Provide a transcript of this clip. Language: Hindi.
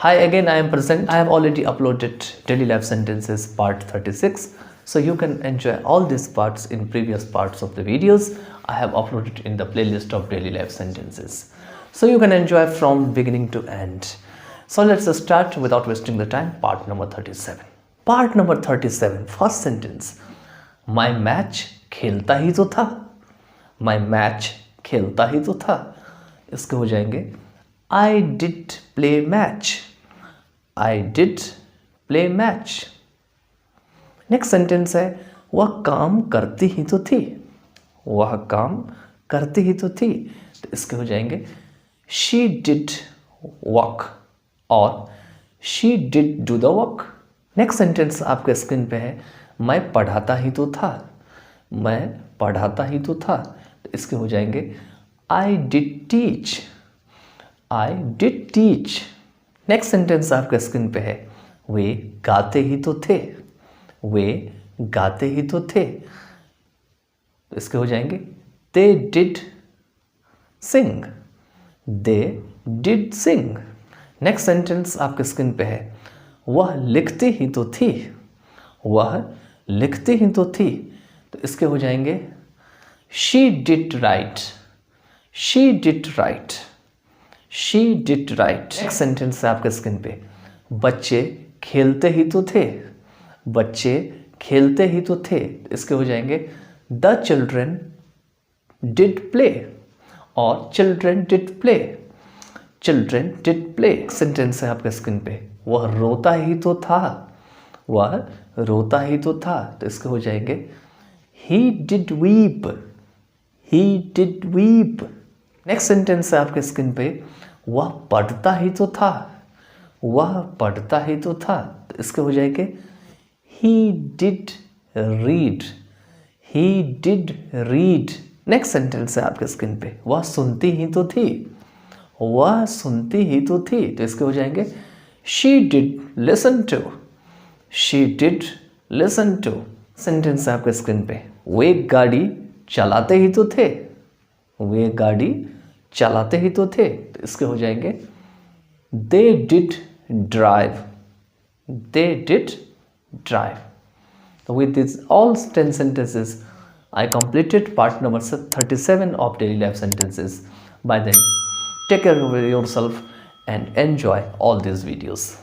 Hi again, I am present. I have already uploaded daily life sentences part 36. So you can enjoy all these parts in previous parts of the videos I have uploaded in the playlist of daily life sentences. So you can enjoy from beginning to end. So let's start without wasting the time. Part number 37. Part number 37, first sentence. My match खेलता ही तो था. My match खेलता ही तो था. इसके हो जाएंगे I did play match. I did play match. Next sentence है वह काम करती ही तो थी. वह काम करती ही तो थी. तो इसके हो जाएंगे she did work और she did do the work. Next sentence आपके स्क्रीन पे है मैं पढ़ाता ही तो था. मैं पढ़ाता ही तो था. तो इसके हो जाएंगे I did teach. I did teach. Next sentence आपके स्क्रीन पे है वे गाते ही तो थे. वे गाते ही तो थे. तो इसके हो जाएंगे they did sing. They did sing. Next sentence आपके स्क्रीन पे है वह लिखती ही तो थी. वह लिखती ही तो थी. तो इसके हो जाएंगे she did write. She did write. She did write. Next sentence है आपके स्क्रीन पे बच्चे खेलते ही तो थे. बच्चे खेलते ही तो थे. इसके हो जाएंगे The children did play और children did play. Children did play. Sentence है आपके स्क्रीन पे वह रोता ही तो था. वह रोता ही तो था. तो इसके हो जाएंगे He did weep. He did weep. Next sentence है आपके स्क्रीन पे वह पढ़ता ही तो था. वह पढ़ता ही तो था. तो इसके हो जाएंगे He did read. He did read. Next sentence है आपके स्क्रीन पे वह सुनती ही तो थी. वह सुनती ही तो थी. तो इसके हो जाएंगे She did listen to. She did listen to. Sentence है आपके स्क्रीन पे वे गाड़ी चलाते ही तो थे. वे गाड़ी चलाते ही तो थे. तो इसके हो जाएंगे They did drive. They did drive. So with these all 10 sentences, I completed part number 37 of daily life sentences. By then, take care of yourself and enjoy all these videos.